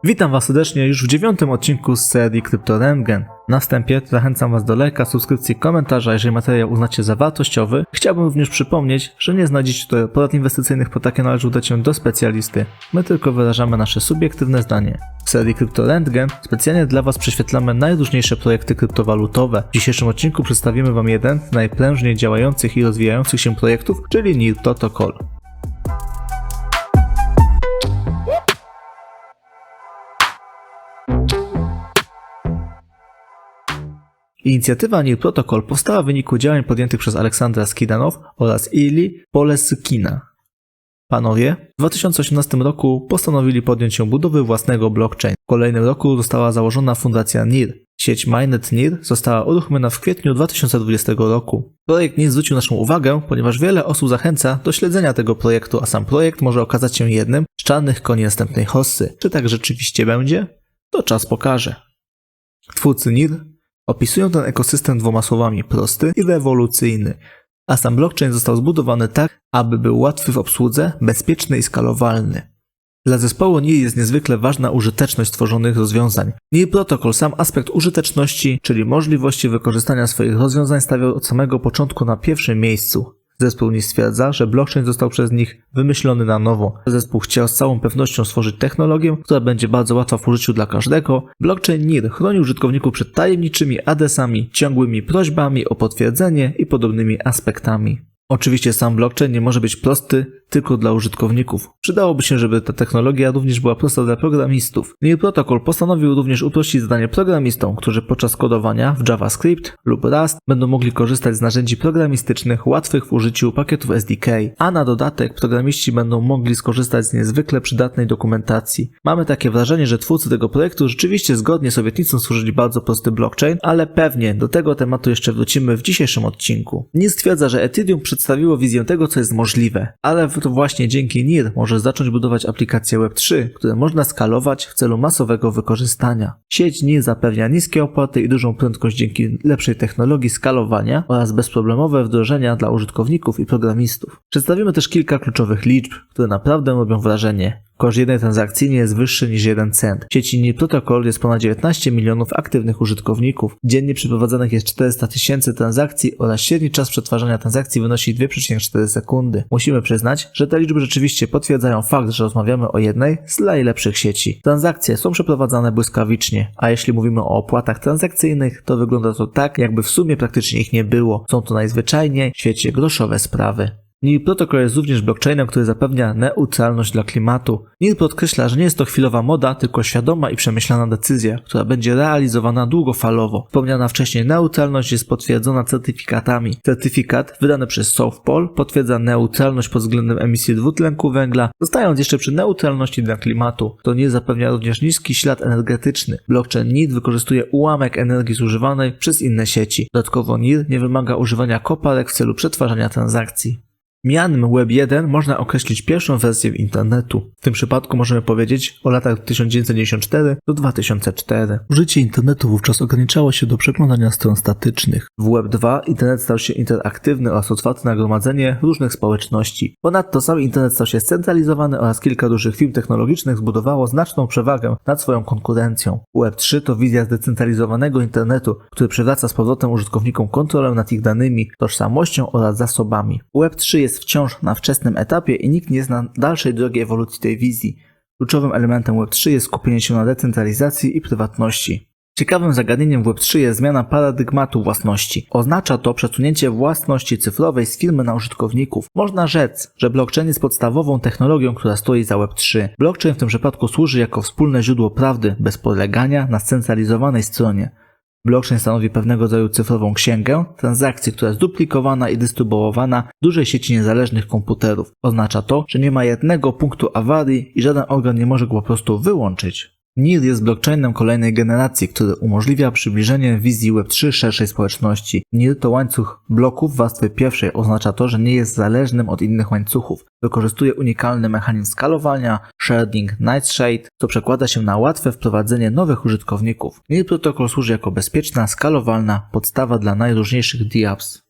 Witam Was serdecznie już w 9. odcinku z serii CryptoRentgen. Na wstępie zachęcam Was do lajka, subskrypcji, komentarza, jeżeli materiał uznacie za wartościowy. Chciałbym również przypomnieć, że nie znajdziecie tutaj porad inwestycyjnych, po takie należy udać się do specjalisty. My tylko wyrażamy nasze subiektywne zdanie. W serii CryptoRentgen specjalnie dla Was prześwietlamy najróżniejsze projekty kryptowalutowe. W dzisiejszym odcinku przedstawimy Wam jeden z najprężniej działających i rozwijających się projektów, czyli NIR Protocol. Inicjatywa NIR Protocol powstała w wyniku działań podjętych przez Aleksandra Skidanow oraz Ilyi Poleskina. Panowie w 2018 roku postanowili podjąć się budowy własnego blockchain. W kolejnym roku została założona fundacja NIR. Sieć Mainnet NIR została uruchomiona w kwietniu 2020 roku. Projekt NIR zwrócił naszą uwagę, ponieważ wiele osób zachęca do śledzenia tego projektu, a sam projekt może okazać się jednym z czarnych koni następnej hossy. Czy tak rzeczywiście będzie? To czas pokaże. Twórcy NIR opisują ten ekosystem dwoma słowami: prosty i rewolucyjny, a sam blockchain został zbudowany tak, aby był łatwy w obsłudze, bezpieczny i skalowalny. Dla zespołu NIR jest niezwykle ważna użyteczność tworzonych rozwiązań. NIR Protocol sam aspekt użyteczności, czyli możliwości wykorzystania swoich rozwiązań, stawiał od samego początku na pierwszym miejscu. Zespół NIR stwierdza, że blockchain został przez nich wymyślony na nowo. Zespół chciał z całą pewnością stworzyć technologię, która będzie bardzo łatwa w użyciu dla każdego. Blockchain NIR chroni użytkowników przed tajemniczymi adresami, ciągłymi prośbami o potwierdzenie i podobnymi aspektami. Oczywiście sam blockchain nie może być prosty tylko dla użytkowników. Przydałoby się, żeby ta technologia również była prosta dla programistów. NIR Protocol postanowił również uprościć zadanie programistom, którzy podczas kodowania w JavaScript lub Rust będą mogli korzystać z narzędzi programistycznych łatwych w użyciu pakietów SDK, a na dodatek programiści będą mogli skorzystać z niezwykle przydatnej dokumentacji. Mamy takie wrażenie, że twórcy tego projektu rzeczywiście zgodnie z obietnicą stworzyli bardzo prosty blockchain, ale pewnie do tego tematu jeszcze wrócimy w dzisiejszym odcinku. NIR stwierdza, że Ethereum przedstawiło wizję tego, co jest możliwe, ale to właśnie dzięki NIR może zacząć budować aplikacje Web3, które można skalować w celu masowego wykorzystania. Sieć NIR zapewnia niskie opłaty i dużą prędkość dzięki lepszej technologii skalowania oraz bezproblemowe wdrożenia dla użytkowników i programistów. Przedstawimy też kilka kluczowych liczb, które naprawdę robią wrażenie. Koszt jednej transakcji nie jest wyższy niż 1 cent. W sieci NIR Protocol jest ponad 19 milionów aktywnych użytkowników. Dziennie przeprowadzanych jest 400 000 transakcji oraz średni czas przetwarzania transakcji wynosi 2,4 sekundy. Musimy przyznać, że te liczby rzeczywiście potwierdzają fakt, że rozmawiamy o jednej z najlepszych sieci. Transakcje są przeprowadzane błyskawicznie, a jeśli mówimy o opłatach transakcyjnych, to wygląda to tak, jakby w sumie praktycznie ich nie było. Są to najzwyczajniej w świecie groszowe sprawy. NIR Protocol jest również blockchainem, który zapewnia neutralność dla klimatu. NIR podkreśla, że nie jest to chwilowa moda, tylko świadoma i przemyślana decyzja, która będzie realizowana długofalowo. Wspomniana wcześniej neutralność jest potwierdzona certyfikatami. Certyfikat wydany przez South Pole potwierdza neutralność pod względem emisji dwutlenku węgla, zostając jeszcze przy neutralności dla klimatu. To NIR zapewnia również niski ślad energetyczny. Blockchain NIR wykorzystuje ułamek energii zużywanej przez inne sieci. Dodatkowo NIR nie wymaga używania koparek w celu przetwarzania transakcji. Mianem Web 1 można określić pierwszą wersję internetu. W tym przypadku możemy powiedzieć o latach 1994 do 2004. Użycie internetu wówczas ograniczało się do przeglądania stron statycznych. W Web 2 internet stał się interaktywny oraz otwarty na gromadzenie różnych społeczności. Ponadto sam internet stał się scentralizowany oraz kilka dużych firm technologicznych zbudowało znaczną przewagę nad swoją konkurencją. Web 3 to wizja zdecentralizowanego internetu, który przywraca z powrotem użytkownikom kontrolę nad ich danymi, tożsamością oraz zasobami. Web 3 jest wciąż na wczesnym etapie i nikt nie zna dalszej drogi ewolucji tej wizji. Kluczowym elementem Web3 jest skupienie się na decentralizacji i prywatności. Ciekawym zagadnieniem Web3 jest zmiana paradygmatu własności. Oznacza to przesunięcie własności cyfrowej z firmy na użytkowników. Można rzec, że blockchain jest podstawową technologią, która stoi za Web3. Blockchain w tym przypadku służy jako wspólne źródło prawdy, bez polegania na scentralizowanej stronie. Blockchain stanowi pewnego rodzaju cyfrową księgę transakcji, która jest duplikowana i dystrybuowana w dużej sieci niezależnych komputerów. Oznacza to, że nie ma jednego punktu awarii i żaden organ nie może go po prostu wyłączyć. NIR jest blockchainem kolejnej generacji, który umożliwia przybliżenie wizji Web3 szerszej społeczności. NIR to łańcuch bloków warstwy pierwszej. Oznacza to, że nie jest zależnym od innych łańcuchów. Wykorzystuje unikalny mechanizm skalowania, sharding, nightshade, co przekłada się na łatwe wprowadzenie nowych użytkowników. NIR Protocol służy jako bezpieczna, skalowalna podstawa dla najróżniejszych dApps.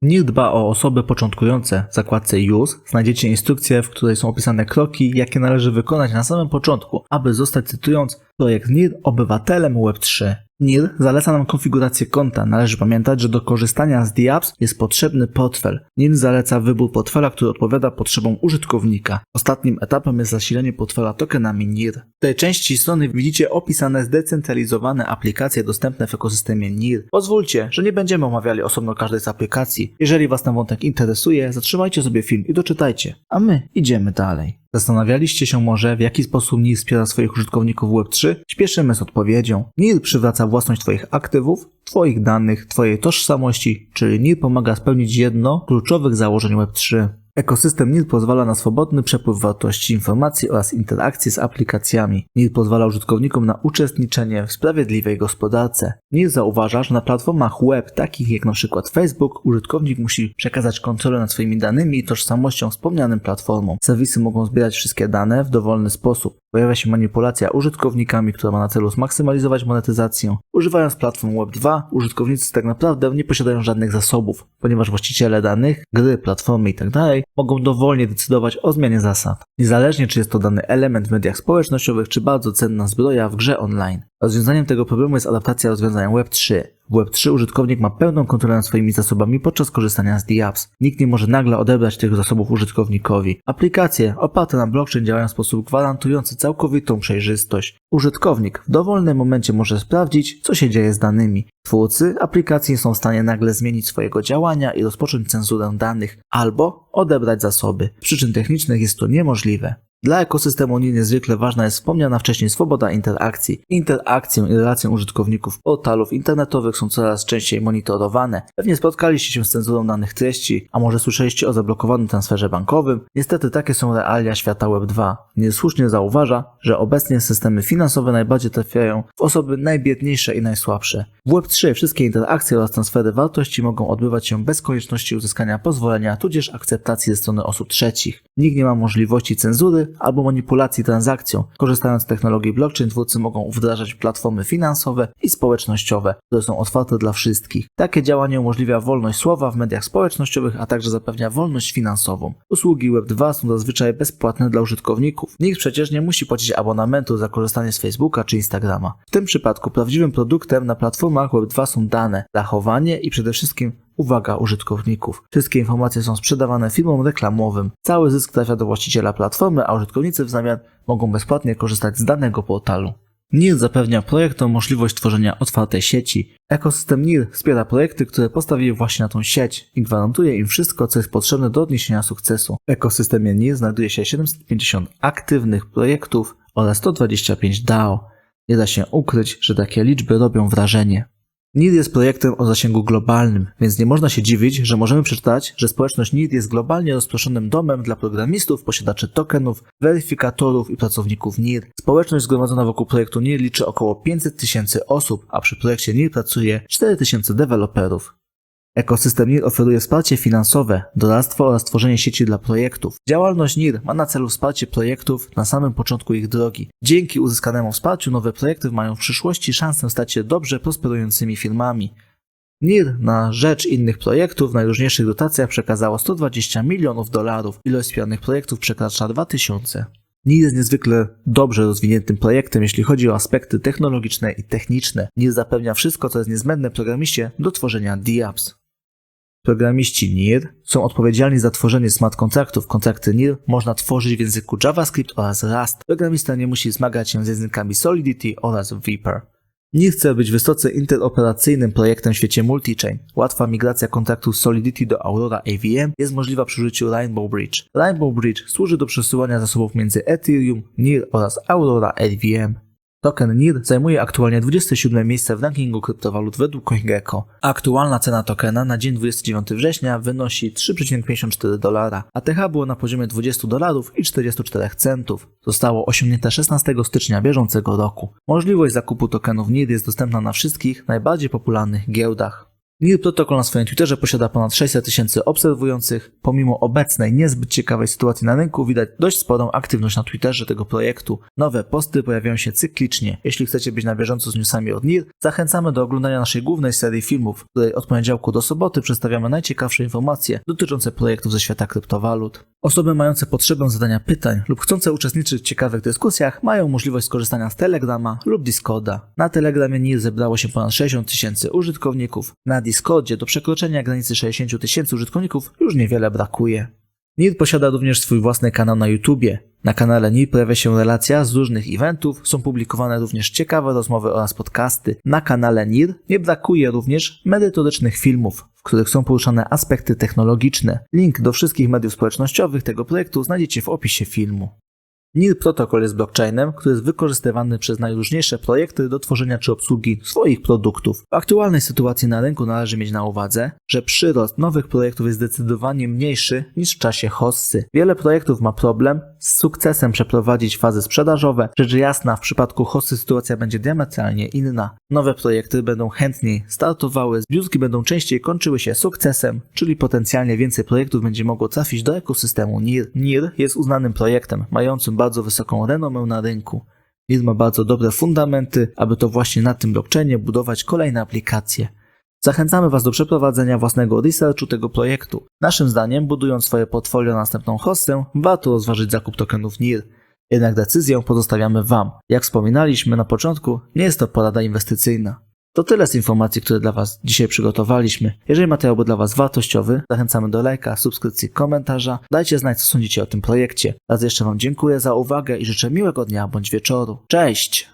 NIR dba o osoby początkujące. W zakładce Use znajdziecie instrukcję, w której są opisane kroki, jakie należy wykonać na samym początku, aby zostać, cytując, projekt NIR obywatelem Web3. NIR zaleca nam konfigurację konta. Należy pamiętać, że do korzystania z DApps jest potrzebny portfel. NIR zaleca wybór portfela, który odpowiada potrzebom użytkownika. Ostatnim etapem jest zasilenie portfela tokenami NIR. W tej części strony widzicie opisane zdecentralizowane aplikacje dostępne w ekosystemie NIR. Pozwólcie, że nie będziemy omawiali osobno każdej z aplikacji. Jeżeli Was ten wątek interesuje, zatrzymajcie sobie film i doczytajcie. A my idziemy dalej. Zastanawialiście się może, w jaki sposób NIR wspiera swoich użytkowników Web3? Śpieszymy z odpowiedzią. NIR przywraca własność Twoich aktywów, Twoich danych, Twojej tożsamości, czyli NIR pomaga spełnić jedno z kluczowych założeń Web3. Ekosystem NIR pozwala na swobodny przepływ wartości, informacji oraz interakcje z aplikacjami. NIR pozwala użytkownikom na uczestniczenie w sprawiedliwej gospodarce. NIR zauważa, że na platformach web, takich jak np. Facebook, użytkownik musi przekazać kontrolę nad swoimi danymi i tożsamością wspomnianym platformom. Serwisy mogą zbierać wszystkie dane w dowolny sposób. Pojawia się manipulacja użytkownikami, która ma na celu zmaksymalizować monetyzację. Używając platform Web2, użytkownicy tak naprawdę nie posiadają żadnych zasobów, ponieważ właściciele danych, gry, platformy itd. mogą dowolnie decydować o zmianie zasad. Niezależnie czy jest to dany element w mediach społecznościowych, czy bardzo cenna zbroja w grze online. Rozwiązaniem tego problemu jest adaptacja rozwiązania Web3. W Web3 użytkownik ma pełną kontrolę nad swoimi zasobami podczas korzystania z DApps. Nikt nie może nagle odebrać tych zasobów użytkownikowi. Aplikacje oparte na blockchain działają w sposób gwarantujący całkowitą przejrzystość. Użytkownik w dowolnym momencie może sprawdzić, co się dzieje z danymi. Twórcy aplikacji są w stanie nagle zmienić swojego działania i rozpocząć cenzurę danych, albo odebrać zasoby. Z przyczyn technicznych jest to niemożliwe. Dla ekosystemu NIR niezwykle ważna jest wspomniana wcześniej swoboda interakcji. Interakcje i relacje użytkowników portalów internetowych są coraz częściej monitorowane. Pewnie spotkaliście się z cenzurą danych treści, a może słyszeliście o zablokowanym transferze bankowym? Niestety takie są realia świata Web2. NIR słusznie zauważa, że obecnie systemy finansowe najbardziej trafiają w osoby najbiedniejsze i najsłabsze. W Web3 wszystkie interakcje oraz transfery wartości mogą odbywać się bez konieczności uzyskania pozwolenia, tudzież akceptacji ze strony osób trzecich. Nikt nie ma możliwości cenzury albo manipulacji transakcją. Korzystając z technologii blockchain, twórcy mogą wdrażać platformy finansowe i społecznościowe, które są otwarte dla wszystkich. Takie działanie umożliwia wolność słowa w mediach społecznościowych, a także zapewnia wolność finansową. Usługi Web2 są zazwyczaj bezpłatne dla użytkowników. Nikt przecież nie musi płacić abonamentu za korzystanie z Facebooka czy Instagrama. W tym przypadku prawdziwym produktem na platformach Web2 są dane, zachowanie i przede wszystkim uwaga użytkowników. Wszystkie informacje są sprzedawane firmom reklamowym. Cały zysk trafia do właściciela platformy, a użytkownicy w zamian mogą bezpłatnie korzystać z danego portalu. NIR zapewnia projektom możliwość tworzenia otwartej sieci. Ekosystem NIR wspiera projekty, które postawiły właśnie na tą sieć i gwarantuje im wszystko, co jest potrzebne do odniesienia sukcesu. W ekosystemie NIR znajduje się 750 aktywnych projektów oraz 125 DAO. Nie da się ukryć, że takie liczby robią wrażenie. NIR jest projektem o zasięgu globalnym, więc nie można się dziwić, że możemy przeczytać, że społeczność NIR jest globalnie rozproszonym domem dla programistów, posiadaczy tokenów, weryfikatorów i pracowników NIR. Społeczność zgromadzona wokół projektu NIR liczy około 500 000 osób, a przy projekcie NIR pracuje 4000 deweloperów. Ekosystem NIR oferuje wsparcie finansowe, doradztwo oraz tworzenie sieci dla projektów. Działalność NIR ma na celu wsparcie projektów na samym początku ich drogi. Dzięki uzyskanemu wsparciu nowe projekty mają w przyszłości szansę stać się dobrze prosperującymi firmami. NIR na rzecz innych projektów w najróżniejszych dotacjach przekazało $120 milionów. Ilość wspieranych projektów przekracza 2000. NIR jest niezwykle dobrze rozwiniętym projektem, jeśli chodzi o aspekty technologiczne i techniczne. NIR zapewnia wszystko, co jest niezbędne programiście do tworzenia DApps. Programiści NIR są odpowiedzialni za tworzenie smart kontraktów. Kontrakty NIR można tworzyć w języku JavaScript oraz Rust. Programista nie musi zmagać się z językami Solidity oraz Viper. NIR chce być wysoce interoperacyjnym projektem w świecie multi-chain. Łatwa migracja kontraktów Solidity do Aurora AVM jest możliwa przy użyciu Rainbow Bridge. Rainbow Bridge służy do przesyłania zasobów między Ethereum, NIR oraz Aurora AVM. Token NIR zajmuje aktualnie 27 miejsce w rankingu kryptowalut według CoinGecko. Aktualna cena tokena na dzień 29 września wynosi $3,54, a TH było na poziomie $20,44. Zostało osiągnięte 16 stycznia bieżącego roku. Możliwość zakupu tokenów NIR jest dostępna na wszystkich najbardziej popularnych giełdach. NIR Protocol na swoim Twitterze posiada ponad 600 000 obserwujących. Pomimo obecnej, niezbyt ciekawej sytuacji na rynku widać dość sporą aktywność na Twitterze tego projektu. Nowe posty pojawiają się cyklicznie. Jeśli chcecie być na bieżąco z newsami od NIR, zachęcamy do oglądania naszej głównej serii filmów, w której od poniedziałku do soboty przedstawiamy najciekawsze informacje dotyczące projektów ze świata kryptowalut. Osoby mające potrzebę zadania pytań lub chcące uczestniczyć w ciekawych dyskusjach mają możliwość skorzystania z Telegrama lub Discorda. Na Telegramie NIR zebrało się ponad 60 000 użytkowników. Na Discordzie do przekroczenia granicy 60 000 użytkowników już niewiele brakuje. NIR posiada również swój własny kanał na YouTubie. Na kanale NIR pojawia się relacja z różnych eventów, są publikowane również ciekawe rozmowy oraz podcasty. Na kanale NIR nie brakuje również merytorycznych filmów, w których są poruszane aspekty technologiczne. Link do wszystkich mediów społecznościowych tego projektu znajdziecie w opisie filmu. NIR Protocol jest blockchainem, który jest wykorzystywany przez najróżniejsze projekty do tworzenia czy obsługi swoich produktów. W aktualnej sytuacji na rynku należy mieć na uwadze, że przyrost nowych projektów jest zdecydowanie mniejszy niż w czasie hossy. Wiele projektów ma problem z sukcesem przeprowadzić fazy sprzedażowe. Rzecz jasna, w przypadku hossy sytuacja będzie diametralnie inna. Nowe projekty będą chętniej startowały, zbiórki będą częściej kończyły się sukcesem, czyli potencjalnie więcej projektów będzie mogło trafić do ekosystemu NIR. NIR jest uznanym projektem, mającym bardzo wysoką renomę na rynku. NIR ma bardzo dobre fundamenty, aby to właśnie na tym blockchainie budować kolejne aplikacje. Zachęcamy Was do przeprowadzenia własnego researchu tego projektu. Naszym zdaniem, budując swoje portfolio na następną hossę, warto rozważyć zakup tokenów NIR. Jednak decyzję pozostawiamy Wam. Jak wspominaliśmy na początku, nie jest to porada inwestycyjna. To tyle z informacji, które dla Was dzisiaj przygotowaliśmy. Jeżeli materiał był dla Was wartościowy, zachęcamy do lajka, subskrypcji, komentarza. Dajcie znać, co sądzicie o tym projekcie. Raz jeszcze Wam dziękuję za uwagę i życzę miłego dnia bądź wieczoru. Cześć!